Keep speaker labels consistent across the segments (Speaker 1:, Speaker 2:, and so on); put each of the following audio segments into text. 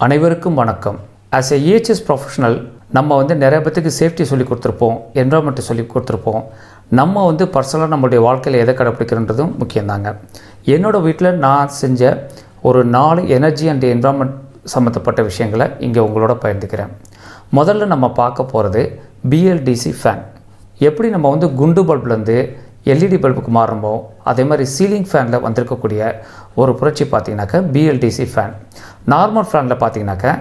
Speaker 1: அனைவருக்கும் வணக்கம். As a EHS professional நம்ம நிறைய பேத்துக்கு சேஃப்டி சொல்லி கொடுத்துருப்போம், என்வரான்மெண்ட்டை சொல்லி கொடுத்துருப்போம். நம்ம பர்சனலாக நம்மளுடைய வாழ்க்கையில் எதை கடைப்பிடிக்கிறன்றதும் முக்கியம்தாங்க. என்னோடய வீட்டில் நான் செஞ்ச ஒரு 4 எனர்ஜி அண்ட் என்வரான்மெண்ட் சம்மந்தப்பட்ட விஷயங்களை இங்கே உங்களோட பகிர்ந்துக்கிறேன். முதல்ல நம்ம பார்க்க போகிறது BLDC ஃபேன். எப்படி நம்ம குண்டு பல்ப்லேருந்து LED பல்புக்கு மாறுமோ அதே மாதிரி சீலிங் ஃபேனில் வந்திருக்கக்கூடிய ஒரு புரட்சி பார்த்திங்கனாக்கா BLDC ஃபேன். நார்மல் ஃபேனில் பார்த்திங்கனாக்கா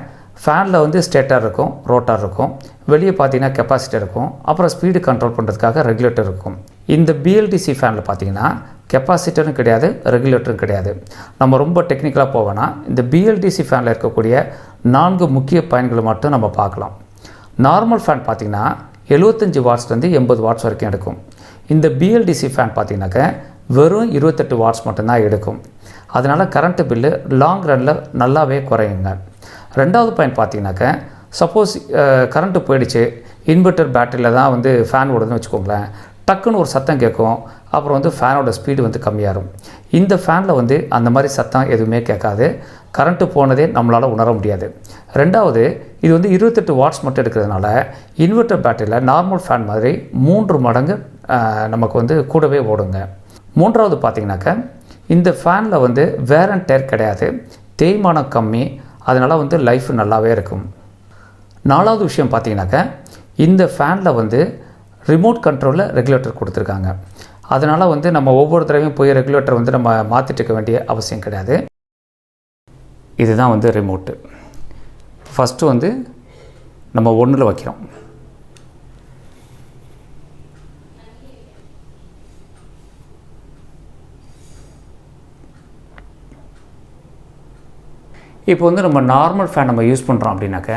Speaker 1: ஃபேனில் ஸ்டேட்டர் இருக்கும், ரோட்டார் இருக்கும், வெளியே பார்த்திங்கன்னா கெப்பாசிட்டர் இருக்கும், அப்புறம் ஸ்பீடு கண்ட்ரோல் பண்ணுறதுக்காக ரெகுலேட்டர் இருக்கும். இந்த BLDC ஃபேனில் பார்த்திங்கன்னா கெப்பாசிட்டரும் கிடையாது, ரெகுலேட்டரும் கிடையாது. நம்ம ரொம்ப டெக்னிக்கலாக போவேன்னா இந்த BLDC ஃபேனில் இருக்கக்கூடிய 4 முக்கிய பயன்களை மட்டும் நம்ம பார்க்கலாம். நார்மல் ஃபேன் பார்த்திங்கன்னா 75 வாட்ஸ்லேருந்து 80 வாட்ஸ் வரைக்கும் எடுக்கும். இந்த BLDC ஃபேன் பார்த்திங்கனாக்கா வெறும் 28 வாட்ஸ் மட்டும்தான் எடுக்கும். அதனால் கரண்ட்டு பில்லு லாங் ரனில் நல்லாவே குறையுங்க. ரெண்டாவது பாயிண்ட் பார்த்திங்கனாக்கா சப்போஸ் கரண்ட்டு போயிடுச்சு, இன்வெர்ட்டர் பேட்டரியில் தான் ஃபேன் ஓடுதுன்னு வச்சுக்கோங்களேன், டக்குன்னு ஒரு சத்தம் கேட்கும், அப்புறம் ஃபேனோட ஸ்பீடு கம்மியாகும். இந்த ஃபேனில் அந்த மாதிரி சத்தம் எதுவுமே கேட்காது, கரண்ட்டு போனதே நம்மளால் உணர முடியாது. ரெண்டாவது இது 28 வாட்ஸ் மட்டும் எடுக்கிறதுனால இன்வெர்ட்டர் பேட்டரியில் நார்மல் ஃபேன் மாதிரி 3 மடங்கு நமக்கு கூடவே ஓடுங்க. மூன்றாவது பார்த்திங்கனாக்கா இந்த ஃபேனில் வேர் அண்ட் டேர் கிடையாது, தேய்மானம் கம்மி, அதனால் லைஃப் நல்லாவே இருக்கும். நாலாவது விஷயம் பார்த்திங்கனாக்கா இந்த ஃபேனில் ரிமோட் கண்ட்ரோலில் ரெகுலேட்டர் கொடுத்துருக்காங்க. அதனால் நம்ம ஒவ்வொரு தடவையும் போய் ரெகுலேட்டர் நம்ம மாற்றிட்டு இருக்க வேண்டிய அவசியம் கிடையாது. இதுதான் ரிமோட்டு. ஃபஸ்ட்டு நம்ம 1ல் வைக்கிறோம். இப்போ நம்ம நார்மல் ஃபேன் நம்ம யூஸ் பண்ணுறோம் அப்படின்னாக்கா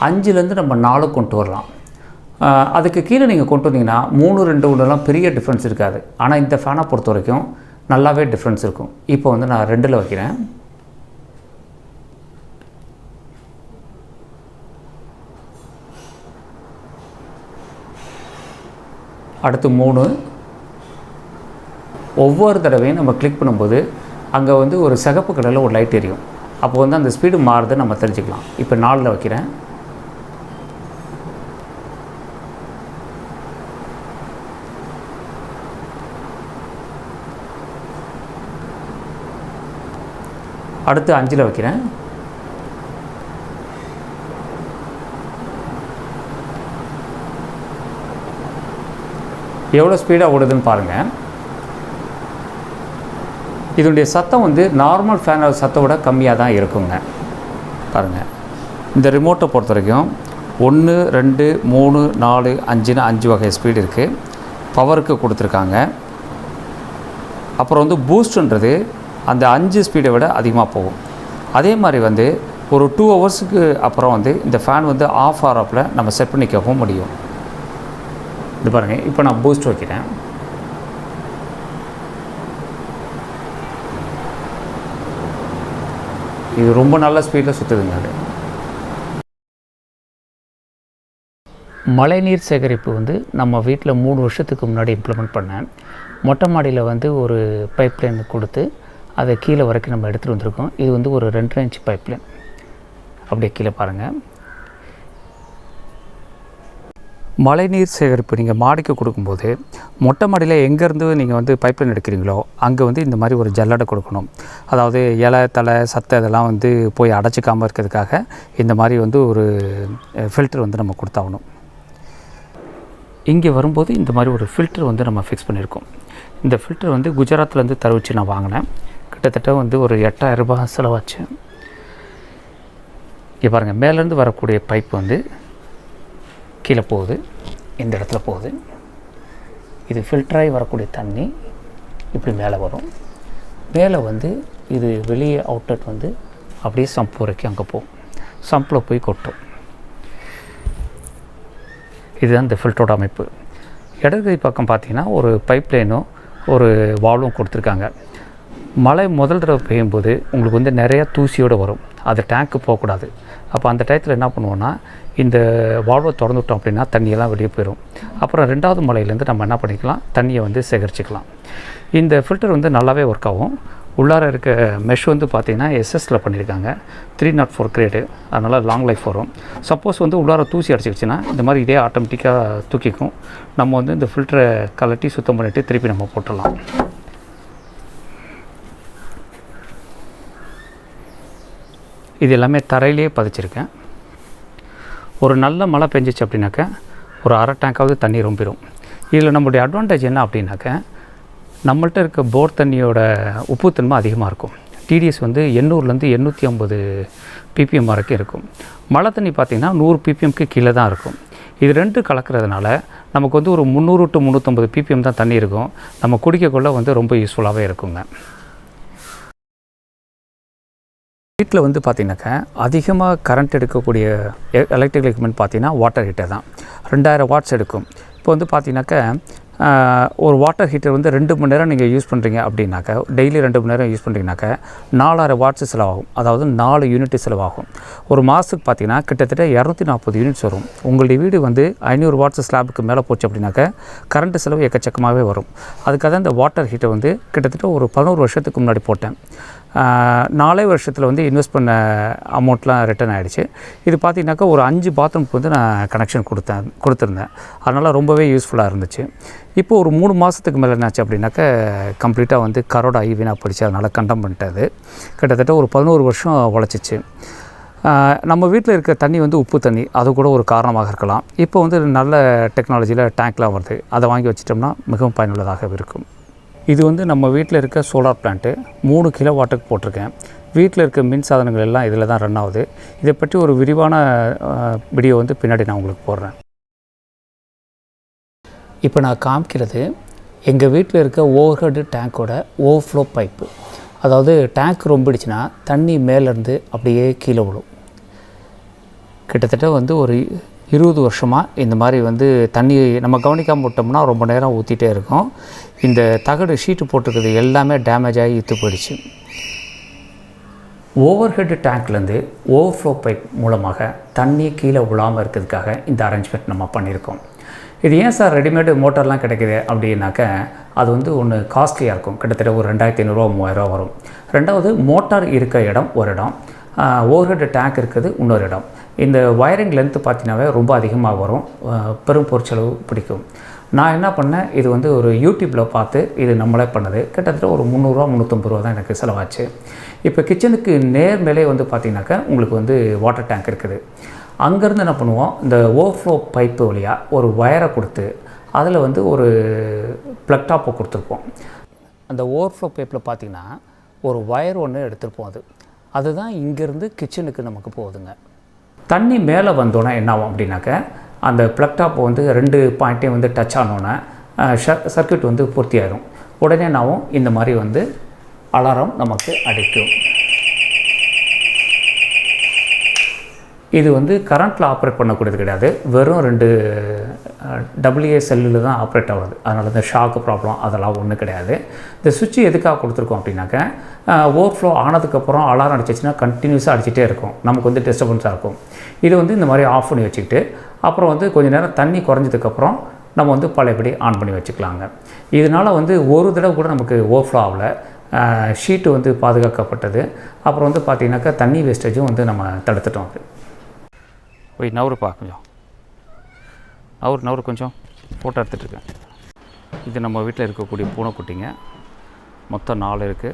Speaker 1: 5லேருந்து நம்ம 4 கொண்டு வரலாம். அதுக்கு கீழே நீங்கள் கொண்டு வந்தீங்கன்னா 3, 2, 1 பெரிய டிஃப்ரென்ஸ் இருக்காது. ஆனால் இந்த ஃபேனை பொறுத்த வரைக்கும் நல்லாவே டிஃப்ரென்ஸ் இருக்கும். இப்போ நான் 2ல் வைக்கிறேன். அடுத்து 3. ஒவ்வொரு தடவையும் நம்ம கிளிக் பண்ணும்போது அங்கே ஒரு சிகப்பு கலரில் ஒரு லைட் எரியும். அப்போ அந்த ஸ்பீடு மாறுதுன்னு நம்ம தெரிஞ்சுக்கலாம். இப்போ 4ல் வைக்கிறேன். அடுத்து 5ல் வைக்கிறேன். எவ்வளோ ஸ்பீடாக ஓடுதுன்னு பாருங்கள். இதனுடைய சத்தம் நார்மல் ஃபேனோட சத்தம் விட கம்மியாக தான் இருக்குங்க. பாருங்கள், இந்த ரிமோட்டை பொறுத்த வரைக்கும் 1, 2, 3, 4, 5ன்னு 5 வகை ஸ்பீடு இருக்குது. பவருக்கு கொடுத்துருக்காங்க. அப்புறம் பூஸ்ட்ன்றது அந்த 5 ஸ்பீடை விட அதிகமாக போகும். அதே மாதிரி ஒரு 2 ஹவர்ஸுக்கு அப்புறம் இந்த ஃபேன் ஆஃப் ஆகிறப்பில் நம்ம செட் பண்ணிக்கவும் முடியும். இது பாருங்கள், இப்போ நான் பூஸ்ட் வைக்கிறேன். இது ரொம்ப நல்ல ஸ்பீடில் சுற்றுதுங்க. அது மழைநீர் சேகரிப்பு நம்ம வீட்டில் 3 வருஷத்துக்கு முன்னாடி இம்ப்ளிமெண்ட் பண்ணேன். மொட்டை மாடியில் ஒரு பைப்லைன் கொடுத்து அதை கீழே வரைக்கும் நம்ம எடுத்துகிட்டு வந்திருக்கோம். இது ஒரு 2 இன்ச் பைப்லைன். அப்படியே கீழே பாருங்கள். மழைநீர் சேகரிப்பு நீங்கள் மாடிக்கு கொடுக்கும்போது மொட்டை மாடியில் எங்கேருந்து நீங்கள் பைப்லைன் எடுக்கிறீங்களோ அங்கே இந்த மாதிரி ஒரு ஜல்லடை கொடுக்கணும். அதாவது இலை, தலை, சத்தை இதெல்லாம் போய் அடைச்சிக்காமல் இருக்கிறதுக்காக இந்த மாதிரி ஒரு ஃபில்டர் நம்ம கொடுத்தாகணும். இங்கே வரும்போது இந்த மாதிரி ஒரு ஃபில்டர் நம்ம ஃபிக்ஸ் பண்ணியிருக்கோம். இந்த ஃபில்டர் குஜராத்லேருந்து தருவிச்சு நான் வாங்கினேன். கிட்டத்தட்ட ஒரு 8000 ரூபாய் செலவாச்சு. இங்கே பாருங்கள், மேலேருந்து வரக்கூடிய பைப் கீழே போகுது, இந்த இடத்துல போகுது. இது ஃபில்டராகி வரக்கூடிய தண்ணி இப்படி மேலே வரும். மேலே இது வெளியே அவுட்லெட் அப்படியே சம்ப் வரைக்கும் அங்கே போகும். சம்பில் போய் கொட்டும். இதுதான் இந்த ஃபில்டரோட அமைப்பு. இடது பக்கம் பார்த்திங்கன்னா ஒரு பைப் லைனும் ஒரு வால்வும் கொடுத்துருக்காங்க. மழை முதல் தடவை பெய்யும்போது உங்களுக்கு நிறையா தூசியோடு வரும். அது டேங்க்கு போகக்கூடாது. அப்போ அந்த டயத்தில் என்ன பண்ணுவோன்னா இந்த வால்வை திறந்து விட்டோம் அப்படின்னா தண்ணியெல்லாம் வெளியே போயிடும். அப்புறம் 2வது மழையிலேருந்து நம்ம என்ன பண்ணிக்கலாம், தண்ணியை சேகரிச்சிக்கலாம். இந்த ஃபில்டர் நல்லாவே ஒர்க் ஆகும். உள்ளார இருக்க மெஷ் வந்து பார்த்திங்கன்னா எஸ்எஸ்சில் பண்ணியிருக்காங்க. 304 கிரேடு, அதனால் லாங் லைஃப் வரும். சப்போஸ் வந்து உள்ளார தூசி அடிச்சிக்கிச்சுன்னா இந்த மாதிரி இதே ஆட்டோமேட்டிக்காக தூக்கிக்கும். நம்ம வந்து இந்த ஃபில்டரை கலட்டி சுத்தம் பண்ணிவிட்டு திருப்பி நம்ம போட்டுடலாம். இது எல்லாமே தரையிலே பதிச்சிருக்கேன். ஒரு நல்ல மழை பெஞ்சிச்சு அப்படின்னாக்கா ஒரு அரை டேங்காவது தண்ணி ரொம்பிடும். இதில் நம்மளுடைய அட்வான்டேஜ் என்ன அப்படின்னாக்க, நம்மள்கிட்ட இருக்க போர் தண்ணியோட உப்புத்தன்மை அதிகமாக இருக்கும். டிடிஎஸ் வந்து 800லேருந்து 850 ppm வரைக்கும் இருக்கும். மழை தண்ணி பார்த்திங்கன்னா 100 ppmக்கு கீழே தான் இருக்கும். இது ரெண்டு கலக்கிறதுனால நமக்கு வந்து ஒரு 300 to 350 ppm தான் தண்ணி இருக்கும். நம்ம குடிக்கக்குள்ள வந்து ரொம்ப யூஸ்ஃபுல்லாகவே இருக்குங்க. வீட்டில் வந்து பார்த்திங்கனாக்கா அதிகமாக கரண்ட் எடுக்கக்கூடிய எலக்ட்ரிக்கல் எக்யூப்மெண்ட் பார்த்திங்கன்னா வாட்டர் ஹீட்டர் தான். 2000 வாட்ஸ் எடுக்கும். இப்போ வந்து பார்த்திங்கனாக்கா ஒரு வாட்டர் ஹீட்டர் வந்து 2 மணி நேரம் நீங்கள் யூஸ் பண்ணுறீங்க அப்படின்னாக்கா, டெய்லி 2 மணி நேரம் யூஸ் பண்ணுறீங்கனாக்கா 4000 வாட்ஸ் செலவாகும். அதாவது 4 யூனிட் செலவாகும். ஒரு மாதத்துக்கு பார்த்திங்கன்னா கிட்டத்தட்ட 240 யூனிட்ஸ் வரும். உங்களுடைய வீடு வந்து 500 வாட்ஸ் ஸ்லாபுக்கு மேலே போச்சு அப்படின்னாக்கா கரண்ட் செலவு எக்கச்சக்கமாகவே வரும். அதுக்காக தான் இந்த வாட்டர் ஹீட்டர் வந்து கிட்டத்தட்ட ஒரு 11 வருஷத்துக்கு முன்னாடி போட்டேன். 4 வருஷத்தில் வந்து இன்வெஸ்ட் பண்ண அமௌண்ட்லாம் ரிட்டர்ன் ஆகிடுச்சு. இது பார்த்திங்கனாக்கா ஒரு 5 பாத்ரூம்க்கு வந்து நான் கனெக்ஷன் கொடுத்துருந்தேன். அதனால் ரொம்பவே யூஸ்ஃபுல்லாக இருந்துச்சு. இப்போ ஒரு 3 மாதத்துக்கு மேலே என்னாச்சு அப்படின்னாக்கா கம்ப்ளீட்டாக வந்து கரோட ஆகி வீணாக போயிடுச்சு. அதனால் கண்டம் பண்ணிட்டது. கிட்டத்தட்ட ஒரு 11 வருஷம் உழைச்சிச்சு. நம்ம வீட்டில் இருக்க தண்ணி வந்து உப்பு தண்ணி, அது கூட ஒரு காரணமாக இருக்கலாம். இப்போ வந்து நல்ல டெக்னாலஜியில் டேங்க்லாம் வருது. அதை வாங்கி வச்சிட்டோம்னா மிகவும் பயனுள்ளதாக இருக்கும். இது வந்து நம்ம வீட்டில் இருக்க சோலார் பிளான்ட்டு 3 கிலோவாட்டுக்கு போட்டிருக்கேன். வீட்டில் இருக்க மின் சாதனங்கள் எல்லாம் இதில் தான் ரன் ஆகுது. இதை பற்றி ஒரு விரிவான வீடியோ வந்து பின்னாடி நான் உங்களுக்கு போடுறேன். இப்போ நான் காமிக்கிறது எங்கள் வீட்டில் இருக்க ஓவர்ஹெட் டேங்க்கோட ஓவர்ஃப்ளோ பைப்பு. அதாவது டேங்க் ரொம்பிடுச்சுன்னா தண்ணி மேலேருந்து அப்படியே கீழே விழும். கிட்டத்தட்ட வந்து ஒரு 20 வருஷமாக இந்த மாதிரி வந்து தண்ணி நம்ம கவனிக்காமல் விட்டோம்னா ரொம்ப நேரம் ஊற்றிட்டே இருக்கும். இந்த தகடு ஷீட்டு போட்டிருக்கிறது எல்லாமே டேமேஜ் ஆகி இழுத்து போயிடுச்சு. ஓவர்ஹெட் டேங்க்லேருந்து ஓவர்ஃப்ளோ பைப் மூலமாக தண்ணி கீழே விழாமல் இருக்கிறதுக்காக இந்த அரேஞ்ச்மெண்ட் நம்ம பண்ணியிருக்கோம். இது ஏன் சார் ரெடிமேடு மோட்டர்லாம் கிடைக்கிது அப்படின்னாக்க, அது வந்து ஒன்று காஸ்ட்லியாக இருக்கும். கிட்டத்தட்ட ஒரு 2500 3000 வரும். ரெண்டாவது மோட்டார் இருக்க இடம் ஒரு இடம், ஓவர்ஹெட் டேங்க் இருக்கிறது இன்னொரு இடம். இந்த வயரிங் லென்த்து பார்த்தீங்கன்னாவே ரொம்ப அதிகமாக வரும், பெரும் பொருட்செலவு பிடிக்கும். நான் என்ன பண்ணேன், இது வந்து ஒரு யூடியூப்பில் பார்த்து இது நம்மளே பண்ணது. கிட்டத்தட்ட ஒரு 300 350 தான் எனக்கு செலவாச்சு. இப்போ கிச்சனுக்கு நேர் மேலே வந்து பார்த்திங்கனாக்கா உங்களுக்கு வந்து வாட்டர் டேங்க் இருக்குது. அங்கேருந்து என்ன பண்ணுவோம், இந்த ஓவர்ஃப்ளோ பைப்பு வழியாக ஒரு வயரை கொடுத்து அதில் வந்து ஒரு ப்ளக் டாப்பை கொடுத்துருப்போம். அந்த ஓவர்ஃப்ளோ பைப்பில் பார்த்திங்கன்னா ஒரு வயர் ஒன்று எடுத்துருப்போம். அதுதான் இங்கேருந்து கிச்சனுக்கு நமக்கு போகுதுங்க. தண்ணி மேலே வந்தோன்னே என்ன ஆகும் அப்படின்னாக்க, அந்த ப்ளக் டாப் வந்து 2 பாயிண்ட்டையும் வந்து டச் ஆனோன்னே சர்க்யூட் வந்து பூர்த்தி ஆயிரும். உடனே நாவும் இந்த மாதிரி வந்து அலாரம் நமக்கு அடிக்கும். இது வந்து கரண்ட்டில் ஆப்ரேட் பண்ணக்கூடியது கிடையாது. வெறும் 2 WA செல்லில் தான் ஆப்ரேட் ஆகுது. அதனால் இந்த ஷாக்கு ப்ராப்ளம் அதெல்லாம் ஒன்றும் கிடையாது. இந்த சுவிட்சு எதுக்காக கொடுத்துருக்கோம் அப்படின்னாக்க, ஓவர்ஃப்ளோ ஆனதுக்கப்புறம் அலாரம் அடிச்சிச்சுன்னா கண்டினியூஸாக அடிச்சிட்டே இருக்கும், நமக்கு வந்து டிஸ்டர்பன்ஸாக இருக்கும். இது வந்து இந்த மாதிரி ஆஃப் பண்ணி வச்சுக்கிட்டு அப்புறம் வந்து கொஞ்சம் நேரம் தண்ணி குறைஞ்சதுக்கப்புறம் நம்ம வந்து பழையபடி ஆன் பண்ணி வச்சுக்கலாங்க. இதனால் வந்து ஒரு தடவை கூட நமக்கு ஓவர்ஃப்ளோ ஆகலை. ஷீட்டு வந்து பாதுகாக்கப்பட்டது. அப்புறம் வந்து பார்த்திங்கனாக்கா தண்ணி வேஸ்டேஜும் வந்து நம்ம தடுத்துட்டோம். அது போய் நவருப்பா, கொஞ்சம் நவரு கொஞ்சம் ஃபோட்டோ எடுத்துகிட்ருக்கேன். இது நம்ம வீட்டில் இருக்கக்கூடிய பூனைக்குட்டிங்க. மொத்தம் 4 இருக்குது.